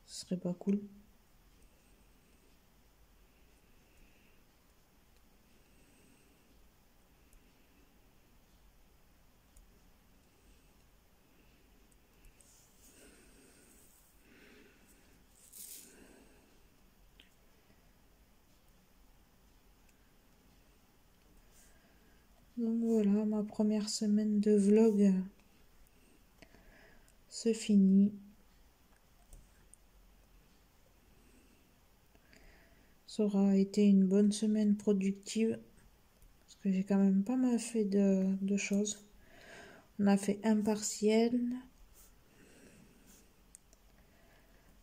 Ce serait pas cool. Donc voilà, ma première semaine de vlog se finit. Ça aura été une bonne semaine productive. Parce que j'ai quand même pas mal fait de choses. On a fait un partiel,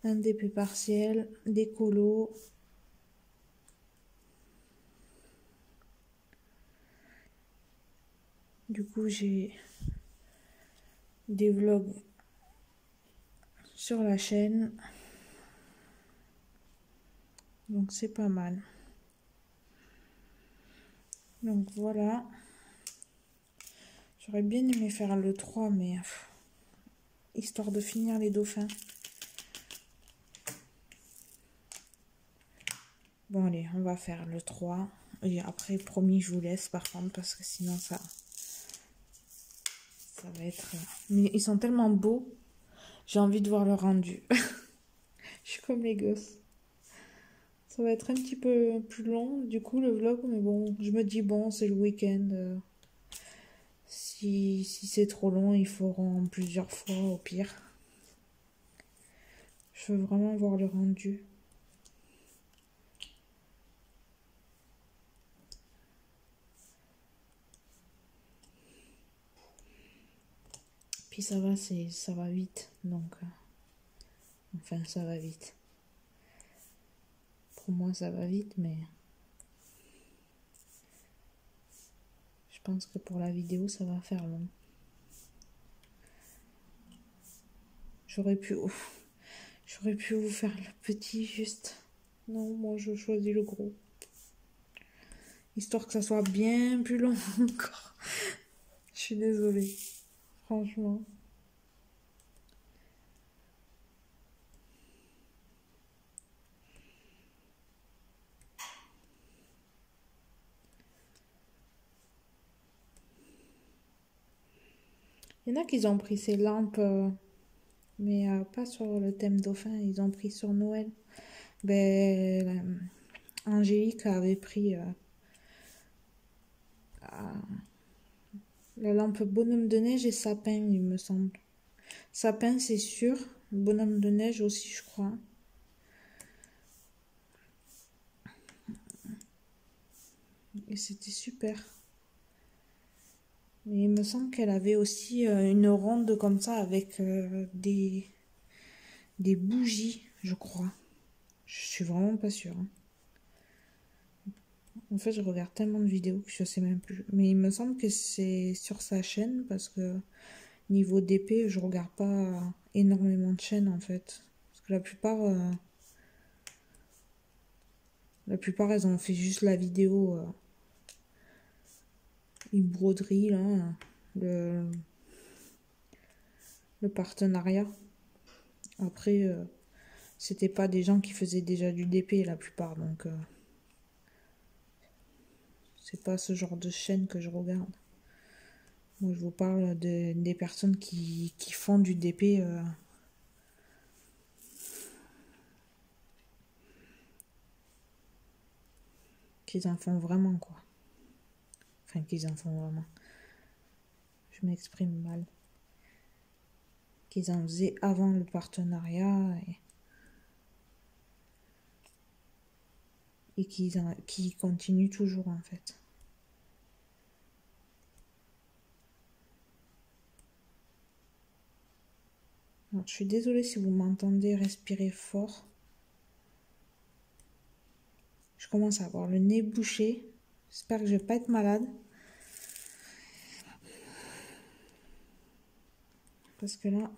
un DP partiel, des colos. Du coup, j'ai des vlogs sur la chaîne. Donc c'est pas mal. Donc voilà. J'aurais bien aimé faire le 3, mais histoire de finir les dauphins. Bon allez, on va faire le 3. Et après, promis, je vous laisse par contre, parce que sinon ça va être... Mais ils sont tellement beaux, j'ai envie de voir le rendu. Je suis comme les gosses. Ça va être un petit peu plus long, du coup, le vlog, mais bon, je me dis, bon, c'est le week-end. Si c'est trop long, ils feront plusieurs fois, au pire. Je veux vraiment voir le rendu. Puis ça va vite, donc... Enfin, ça va vite. Pour moi, ça va vite, mais... Je pense que pour la vidéo, ça va faire long. J'aurais pu vous faire le petit, juste. Non, moi, je choisis le gros. Histoire que ça soit bien plus long encore. Je suis désolée. Franchement. Il y en a qui ont pris ces lampes, mais pas sur le thème dauphin, ils ont pris sur Noël. Ben, Angélique avait pris la lampe bonhomme de neige et sapin, il me semble. Sapin, c'est sûr. Bonhomme de neige aussi, je crois. Et c'était super. Mais il me semble qu'elle avait aussi une ronde comme ça avec des bougies, je crois. Je suis vraiment pas sûre, hein. En fait, je regarde tellement de vidéos que je sais même plus. Mais il me semble que c'est sur sa chaîne parce que niveau d'épée, je regarde pas énormément de chaînes en fait. Parce que la plupart, elles ont fait juste la vidéo, une broderie là, le, le partenariat. Après, c'était pas des gens qui faisaient déjà du DP la plupart, donc c'est pas ce genre de chaîne que je regarde. Moi, je vous parle des personnes qui font du DP, qu'ils en font vraiment, quoi. Enfin, qu'ils en font vraiment. Je m'exprime mal. Qu'ils en faisaient avant le partenariat et qui continuent toujours, en fait. Alors, je suis désolée si vous m'entendez respirer fort. Je commence à avoir le nez bouché. J'espère que je vais pas être malade. Parce que là,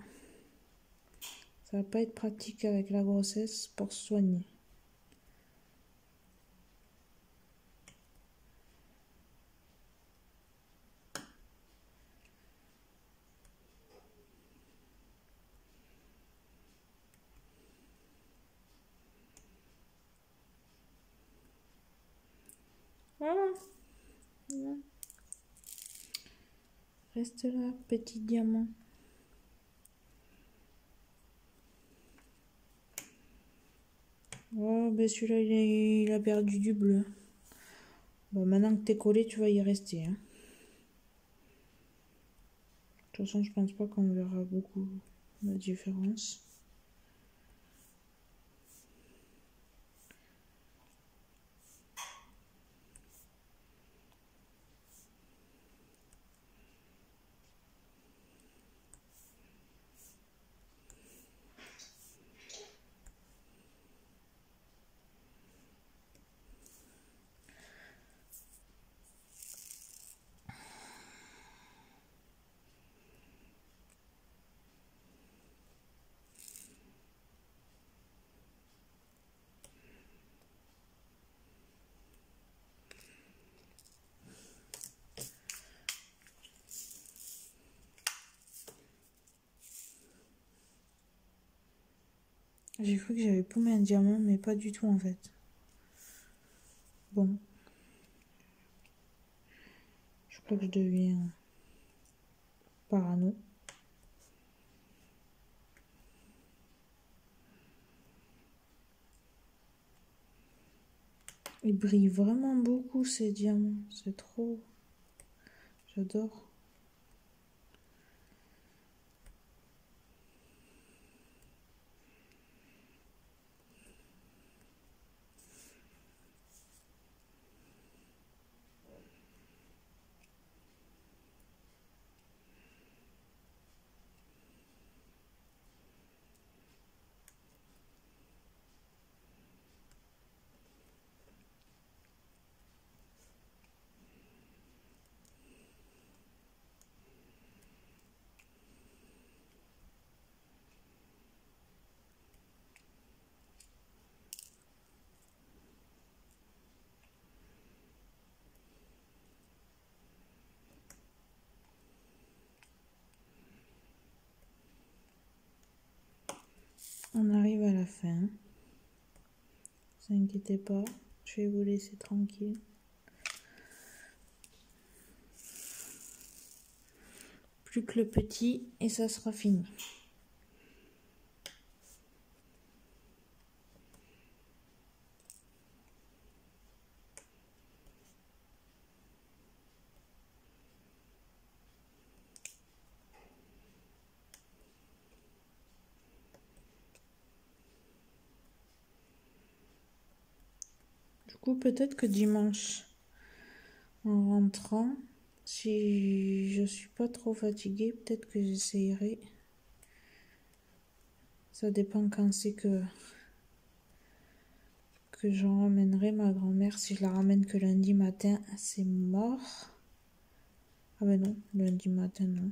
ça va pas être pratique avec la grossesse pour se soigner. Voilà. Reste là, petit diamant. Oh, ben celui-là, il a perdu du bleu. Bon, maintenant que t'es collé, tu vas y rester, hein. De toute façon, je pense pas qu'on verra beaucoup la différence. J'ai cru que j'avais paumé un diamant, mais pas du tout en fait. Bon. Je crois que je deviens parano. Ils brillent vraiment beaucoup ces diamants. C'est trop. J'adore. On arrive à la fin. Ne vous inquiétez pas. Je vais vous laisser tranquille. plus que le petit et ça sera fini. Du coup, peut-être que dimanche, en rentrant, si je suis pas trop fatiguée, peut-être que j'essayerai. Ça dépend quand c'est que j'en ramènerai ma grand-mère. Si je la ramène que lundi matin, c'est mort. Ah ben non, lundi matin non.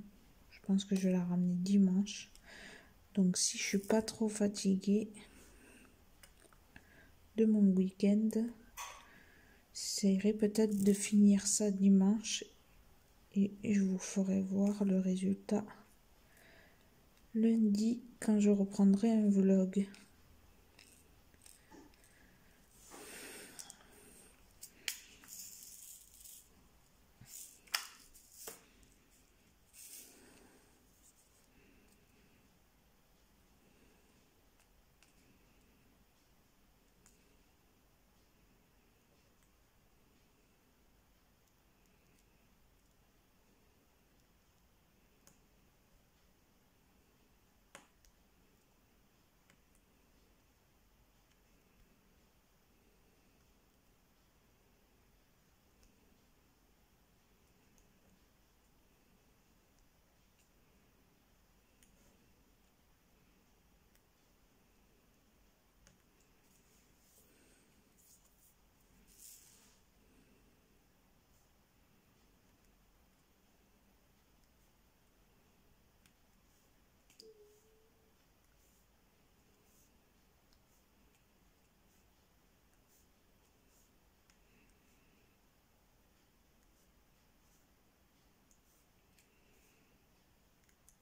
Je pense que je vais la ramener dimanche. Donc si je suis pas trop fatiguée de mon week-end, j'essaierai peut-être de finir ça dimanche et je vous ferai voir le résultat lundi quand je reprendrai un vlog.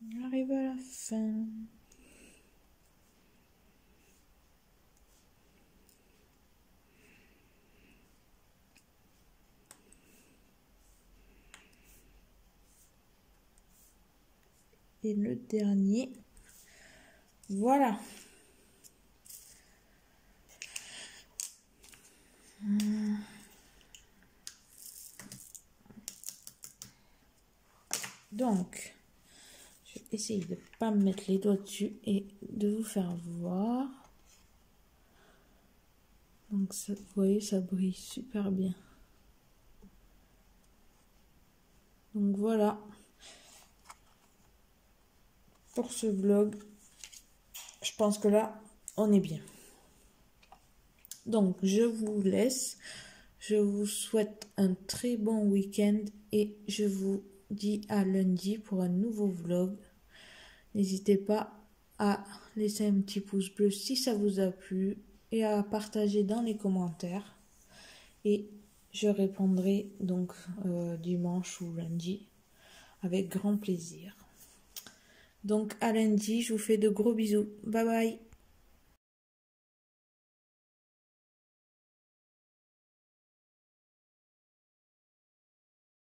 On arrive à la fin. Et le dernier, voilà. Donc, je vais essayer de ne pas me mettre les doigts dessus et de vous faire voir. Donc, ça, vous voyez, ça brille super bien. Donc voilà pour ce vlog. Je pense que là, on est bien. Donc, je vous laisse. Je vous souhaite un très bon week-end et je vous dis à lundi pour un nouveau vlog. N'hésitez pas à laisser un petit pouce bleu si ça vous a plu et à partager dans les commentaires. Et je répondrai donc dimanche ou lundi avec grand plaisir. Donc à lundi, je vous fais de gros bisous. Bye bye.